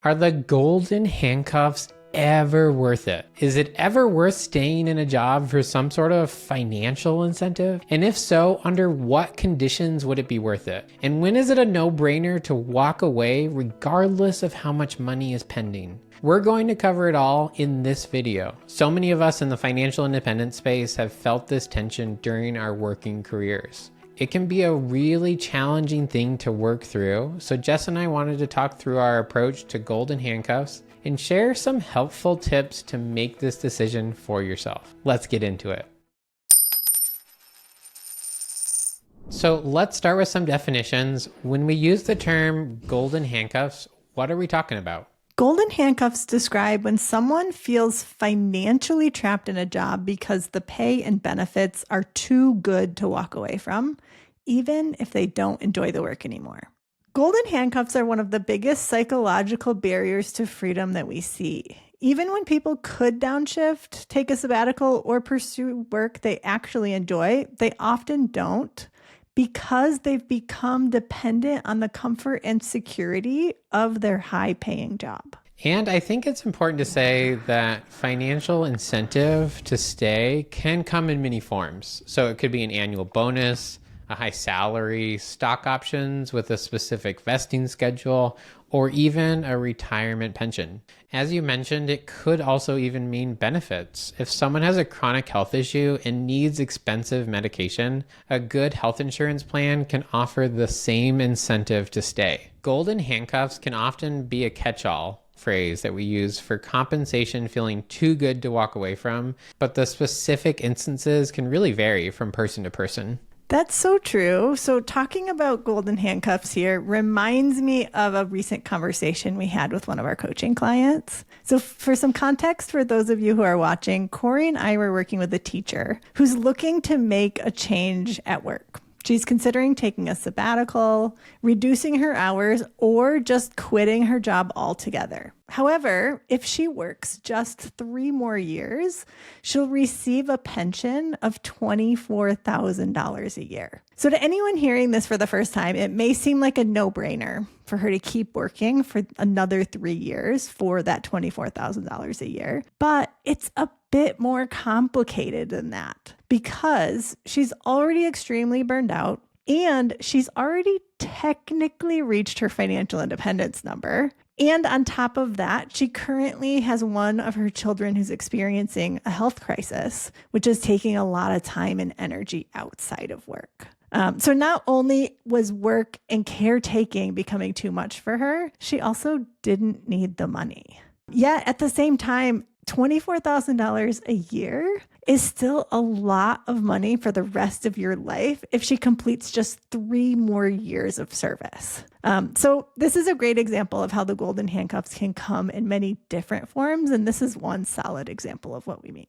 Are the golden handcuffs ever worth it? Is it ever worth staying in a job for some sort of financial incentive? And if so, under what conditions would it be worth it? And when is it a no-brainer to walk away regardless of how much money is pending? We're going to cover it all in this video. So many of us in the financial independence space have felt this tension during our working careers. It can be a really challenging thing to work through, so Jess and I wanted to talk through our approach to golden handcuffs and share some helpful tips to make this decision for yourself. Let's get into it. So let's start with some definitions. When we use the term golden handcuffs, what are we talking about? Golden handcuffs describe when someone feels financially trapped in a job because the pay and benefits are too good to walk away from, even if they don't enjoy the work anymore. Golden handcuffs are one of the biggest psychological barriers to freedom that we see. Even when people could downshift, take a sabbatical, or pursue work they actually enjoy, they often don't, because they've become dependent on the comfort and security of their high-paying job. And I think it's important to say that financial incentive to stay can come in many forms. So it could be an annual bonus, a high salary, stock options with a specific vesting schedule, or even a retirement pension. As you mentioned, it could also even mean benefits. If someone has a chronic health issue and needs expensive medication, a good health insurance plan can offer the same incentive to stay. Golden handcuffs can often be a catch-all phrase that we use for compensation feeling too good to walk away from, but the specific instances can really vary from person to person. That's so true. So talking about golden handcuffs here reminds me of a recent conversation we had with one of our coaching clients. So for some context, for those of you who are watching, Corey and I were working with a teacher who's looking to make a change at work. She's considering taking a sabbatical, reducing her hours, or just quitting her job altogether. However, if she works just 3 more years, she'll receive a pension of $24,000 a year. So to anyone hearing this for the first time, it may seem like a no-brainer for her to keep working for another 3 years for that $24,000 a year. But it's a bit more complicated than that because she's already extremely burned out and she's already technically reached her financial independence number. And on top of that, she currently has one of her children who's experiencing a health crisis, which is taking a lot of time and energy outside of work. So not only was work and caretaking becoming too much for her, she also didn't need the money. Yet at the same time, $24,000 a year is still a lot of money for the rest of your life if she completes just 3 more years of service. So this is a great example of how the golden handcuffs can come in many different forms, and this is one solid example of what we mean.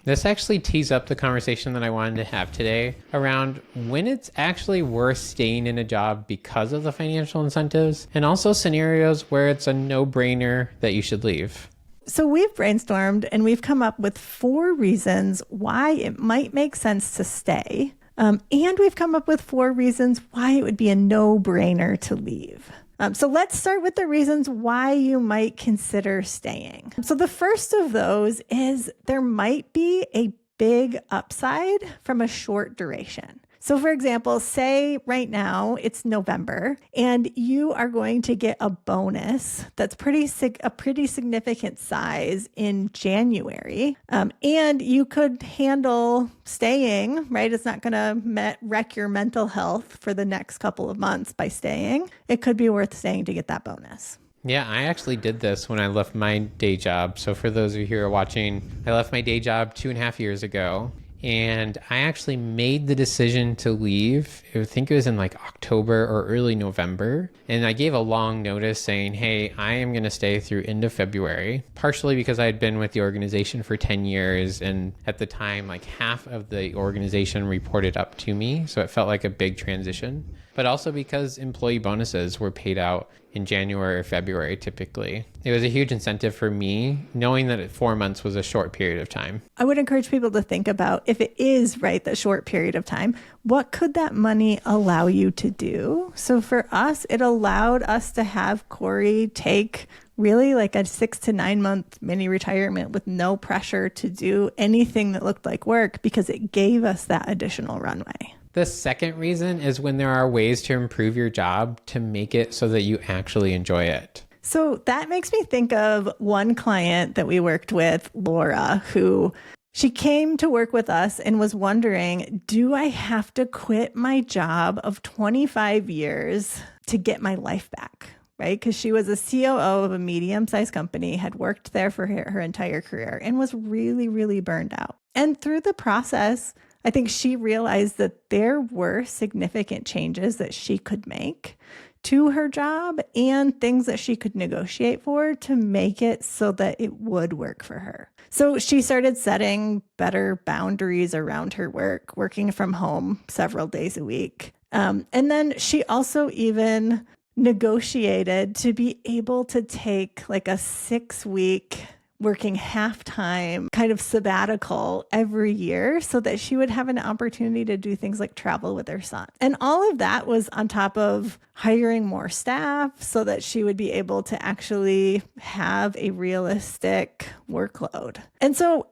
This actually tees up the conversation that I wanted to have today around when it's actually worth staying in a job because of the financial incentives, and also scenarios where it's a no-brainer that you should leave. So we've brainstormed and we've come up with 4 reasons why it might make sense to stay. And we've come up with 4 reasons why it would be a no-brainer to leave. So let's start with the reasons why you might consider staying. So the first of those is there might be a big upside from a short duration. So for example, say right now it's November and you are going to get a bonus that's a pretty significant size in January. And you could handle staying, right? It's not going to wreck your mental health for the next couple of months by staying. It could be worth staying to get that bonus. Yeah, I actually did this when I left my day job. So for those of you who are watching, I left my day job 2.5 years ago. And I actually made the decision to leave. I think it was in like October or early November. And I gave a long notice saying, hey, I am going to stay through end of February, partially because I had been with the organization for 10 years. And at the time, like half of the organization reported up to me. So it felt like a big transition. but also because employee bonuses were paid out in January or February typically. It was a huge incentive for me, knowing that 4 months was a short period of time. I would encourage people to think about, if it is right, that short period of time, what could that money allow you to do? So for us, it allowed us to have Corey take really like a 6 to 9 month mini retirement with no pressure to do anything that looked like work, because it gave us that additional runway. The second reason is when there are ways to improve your job to make it so that you actually enjoy it. So that makes me think of one client that we worked with, Laura, who she came to work with us and was wondering, do I have to quit my job of 25 years to get my life back? Right? Because she was a COO of a medium-sized company, had worked there for her entire career, and was really, really burned out. And through the process, I think she realized that there were significant changes that she could make to her job and things that she could negotiate for to make it so that it would work for her. So she started setting better boundaries around her work, working from home several days a week. And then she also even negotiated to be able to take like a 6-week working half-time kind of sabbatical every year so that she would have an opportunity to do things like travel with her son. And all of that was on top of hiring more staff so that she would be able to actually have a realistic workload. And so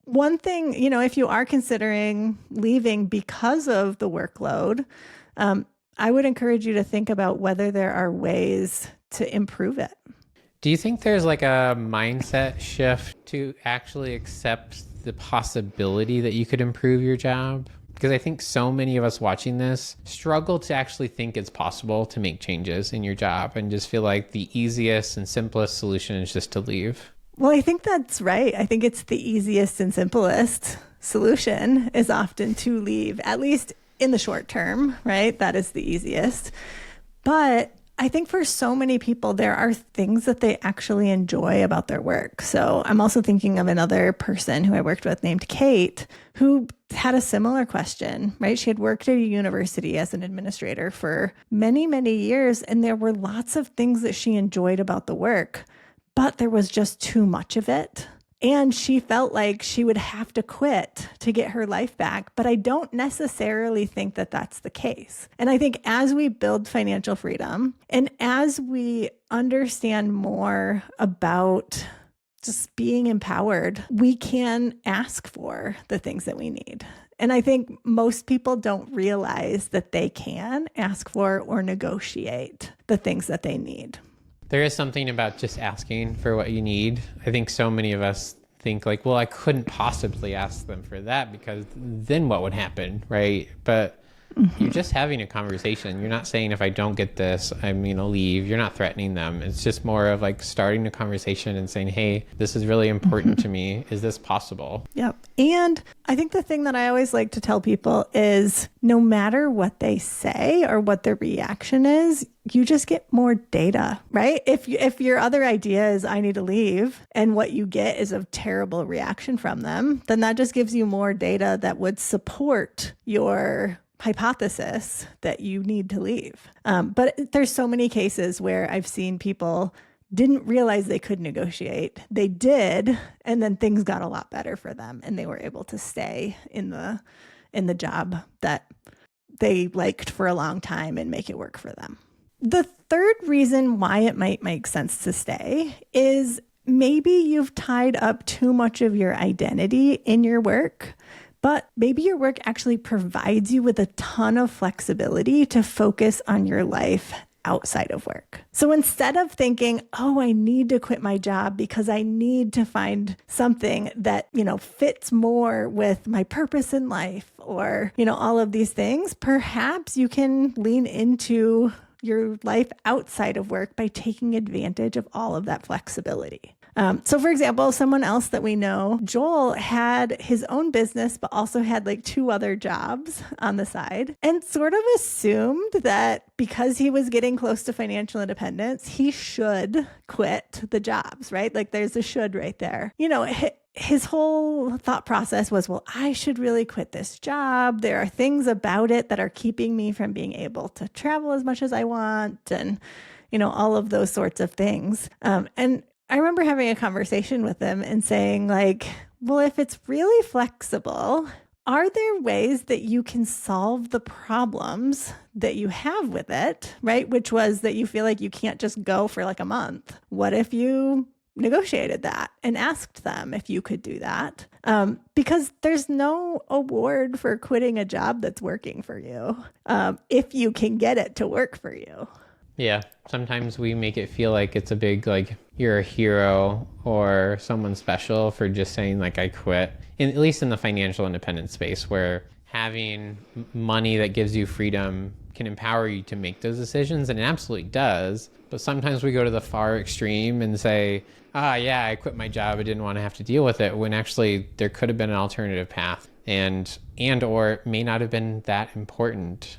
one thing, if you are considering leaving because of the workload, I would encourage you to think about whether there are ways to improve it. Do you think there's like a mindset shift to actually accept the possibility that you could improve your job? Because I think so many of us watching this struggle to actually think it's possible to make changes in your job and just feel like the easiest and simplest solution is just to leave. Well, I think that's right. I think it's the easiest and simplest solution is often to leave, at least in the short term, right? That is the easiest. But I think for so many people, there are things that they actually enjoy about their work. So I'm also thinking of another person who I worked with named Kate, who had a similar question, right? She had worked at a university as an administrator for many, many years, and there were lots of things that she enjoyed about the work, but there was just too much of it. And she felt like she would have to quit to get her life back. But I don't necessarily think that that's the case. And I think as we build financial freedom and as we understand more about just being empowered, we can ask for the things that we need. And I think most people don't realize that they can ask for or negotiate the things that they need. There is something about just asking for what you need. I think so many of us think like, well, I couldn't possibly ask them for that because then what would happen, right? But you're just having a conversation. You're not saying if I don't get this, I'm going to leave. You're not threatening them. It's just more of like starting a conversation and saying, hey, this is really important to me. Is this possible? Yep. And I think the thing that I always like to tell people is no matter what they say or what their reaction is, you just get more data, right? If your other idea is I need to leave and what you get is a terrible reaction from them, then that just gives you more data that would support your hypothesis that you need to leave. But there's so many cases where I've seen people didn't realize they could negotiate. They did, and then things got a lot better for them, and they were able to stay in the job that they liked for a long time and make it work for them. The third reason why it might make sense to stay is maybe you've tied up too much of your identity in your work. But maybe your work actually provides you with a ton of flexibility to focus on your life outside of work. So instead of thinking, oh, I need to quit my job because I need to find something that, fits more with my purpose in life or, all of these things, perhaps you can lean into your life outside of work by taking advantage of all of that flexibility. So for example, someone else that we know, Joel, had his own business, but also had like 2 other jobs on the side and sort of assumed that because he was getting close to financial independence, he should quit the jobs, right? Like there's a should right there. his whole thought process was, well, I should really quit this job. There are things about it that are keeping me from being able to travel as much as I want, and, all of those sorts of things. And I remember having a conversation with him and saying, like, well, if it's really flexible, are there ways that you can solve the problems that you have with it, right? Which was that you feel like you can't just go for like a month. What if you negotiated that and asked them if you could do that? Because there's no award for quitting a job that's working for you, if you can get it to work for you. Yeah. Sometimes we make it feel like it's a big, like, you're a hero or someone special for just saying, like, I quit. At least in the financial independence space, where having money that gives you freedom can empower you to make those decisions. And it absolutely does. But sometimes we go to the far extreme and say, yeah, I quit my job. I didn't want to have to deal with it, when actually there could have been an alternative path, and or it may not have been that important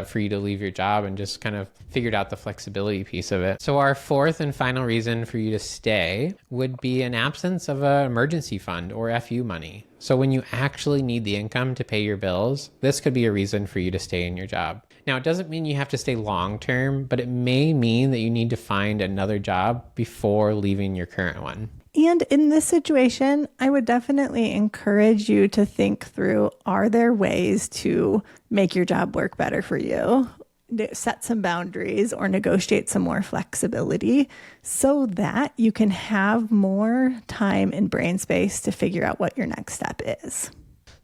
for you to leave your job, and just kind of figured out the flexibility piece of it. So our fourth and final reason for you to stay would be an absence of an emergency fund or FU money. So when you actually need the income to pay your bills, this could be a reason for you to stay in your job. Now, it doesn't mean you have to stay long term, but it may mean that you need to find another job before leaving your current one. And in this situation, I would definitely encourage you to think through, are there ways to make your job work better for you? Set some boundaries or negotiate some more flexibility so that you can have more time and brain space to figure out what your next step is.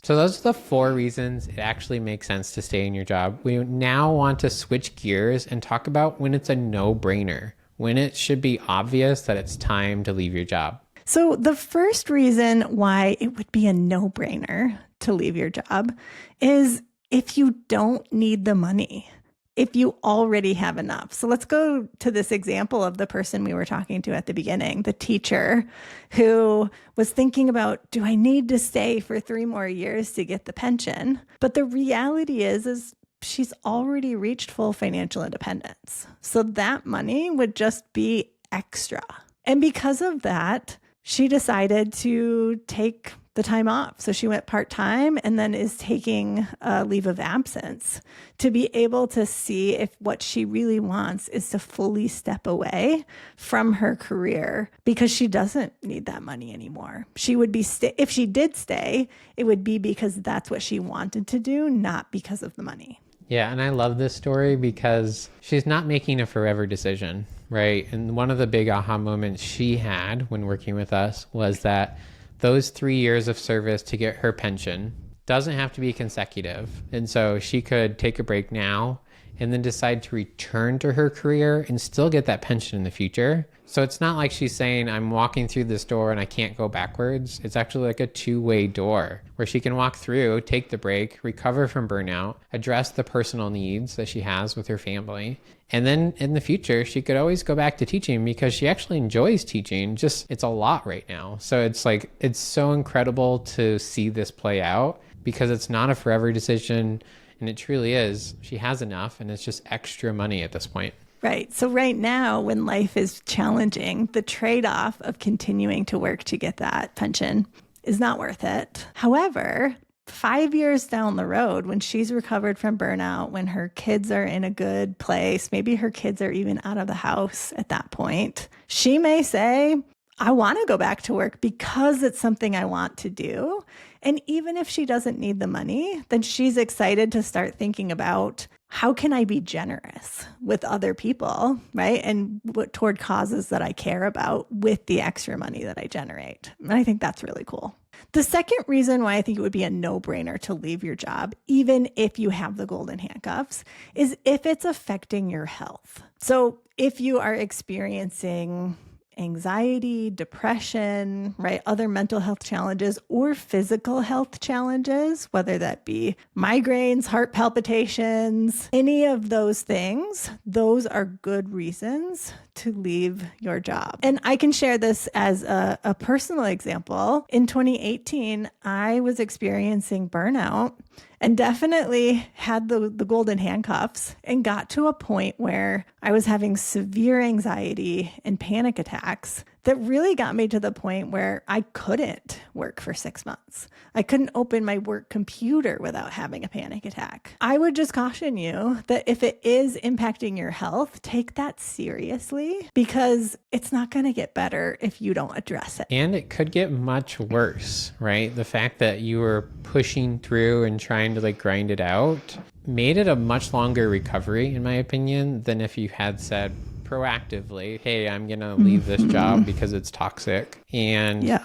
So those are the 4 reasons it actually makes sense to stay in your job. We now want to switch gears and talk about when it's a no-brainer, when it should be obvious that it's time to leave your job. So the first reason why it would be a no-brainer to leave your job is if you don't need the money, if you already have enough. So let's go to this example of the person we were talking to at the beginning, the teacher who was thinking about, do I need to stay for 3 more years to get the pension? But the reality is she's already reached full financial independence. So that money would just be extra. And because of that, she decided to take the time off. So she went part-time and then is taking a leave of absence to be able to see if what she really wants is to fully step away from her career, because she doesn't need that money anymore. She would be, if she did stay, it would be because that's what she wanted to do, not because of the money. Yeah, and I love this story because she's not making a forever decision, right? And one of the big aha moments she had when working with us was that those 3 years of service to get her pension doesn't have to be consecutive. And so she could take a break now and then decide to return to her career and still get that pension in the future. So it's not like she's saying, I'm walking through this door and I can't go backwards. It's actually like a 2-way door where she can walk through, take the break, recover from burnout, address the personal needs that she has with her family. And then in the future, she could always go back to teaching because she actually enjoys teaching. Just it's a lot right now. So it's like, it's so incredible to see this play out because it's not a forever decision. And it truly is. She has enough and it's just extra money at this point. Right. So right now, when life is challenging, the trade-off of continuing to work to get that pension is not worth it. However, 5 years down the road, when she's recovered from burnout, when her kids are in a good place, maybe her kids are even out of the house at that point, she may say, I want to go back to work because it's something I want to do. And even if she doesn't need the money, then she's excited to start thinking about, how can I be generous with other people, right? And toward causes that I care about with the extra money that I generate. And I think that's really cool. The second reason why I think it would be a no-brainer to leave your job, even if you have the golden handcuffs, is if it's affecting your health. So if you are experiencing anxiety, depression, right? Other mental health challenges or physical health challenges, whether that be migraines, heart palpitations, any of those things, those are good reasons to leave your job. And I can share this as a personal example. In 2018, I was experiencing burnout and definitely had the golden handcuffs and got to a point where I was having severe anxiety and panic attacks that really got me to the point where I couldn't work for 6 months. I couldn't open my work computer without having a panic attack. I would just caution you that if it is impacting your health, take that seriously because it's not going to get better if you don't address it. And it could get much worse, right? The fact that you were pushing through and trying to like grind it out made it a much longer recovery, in my opinion, than if you had said proactively, hey, I'm going to leave this job because it's toxic. And Yeah.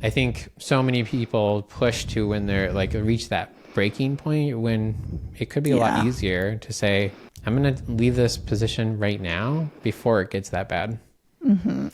I think so many people push to when they're like reach that breaking point when it could be a lot easier to say, I'm going to leave this position right now before it gets that bad.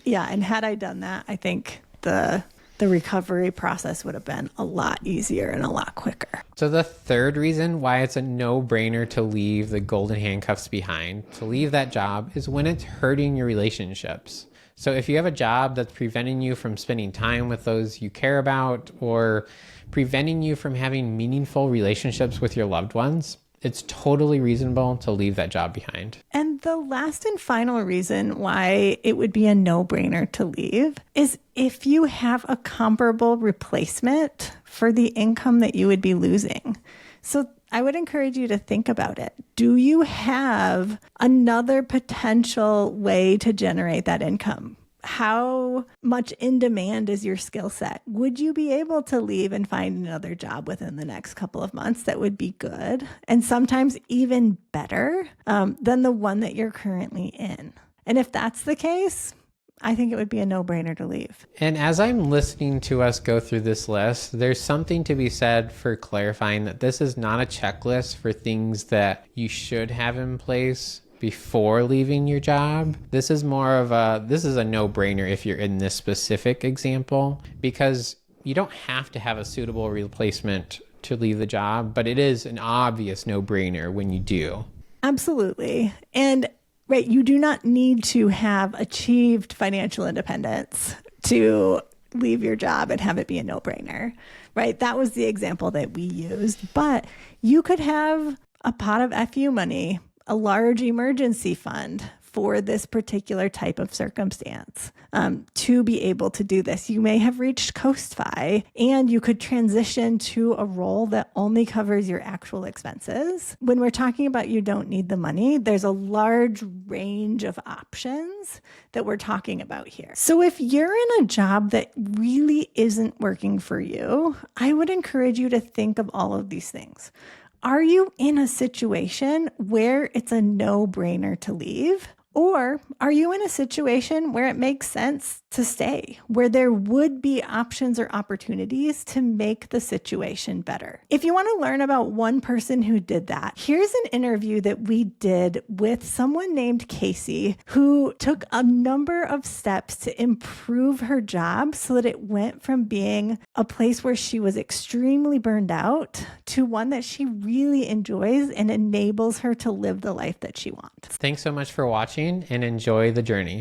Yeah. And had I done that, I think the recovery process would have been a lot easier and a lot quicker. So the third reason why it's a no-brainer to leave the golden handcuffs behind, to leave that job, is when it's hurting your relationships. So if you have a job that's preventing you from spending time with those you care about or preventing you from having meaningful relationships with your loved ones, it's totally reasonable to leave that job behind. And the last and final reason why it would be a no-brainer to leave is if you have a comparable replacement for the income that you would be losing. So I would encourage you to think about it. Do you have another potential way to generate that income? How much in demand is your skill set? Would you be able to leave and find another job within the next couple of months that would be good and sometimes even better than the one that you're currently in? And if that's the case, I think it would be a no-brainer to leave. And as I'm listening to us go through this list, there's something to be said for clarifying that this is not a checklist for things that you should have in place before leaving your job. This is a no-brainer if you're in this specific example, because you don't have to have a suitable replacement to leave the job, but it is an obvious no-brainer when you do. Absolutely. And right, you do not need to have achieved financial independence to leave your job and have it be a no-brainer, right? That was the example that we used, but you could have a pot of FU money, a large emergency fund for this particular type of circumstance to be able to do this. You may have reached Coast-Fi and you could transition to a role that only covers your actual expenses. When we're talking about you don't need the money, there's a large range of options that we're talking about here. So if you're in a job that really isn't working for you, I would encourage you to think of all of these things. Are you in a situation where it's a no-brainer to leave? Or are you in a situation where it makes sense to stay, where there would be options or opportunities to make the situation better? If you want to learn about one person who did that, here's an interview that we did with someone named Casey, who took a number of steps to improve her job so that it went from being a place where she was extremely burned out to one that she really enjoys and enables her to live the life that she wants. Thanks so much for watching and enjoy the journey.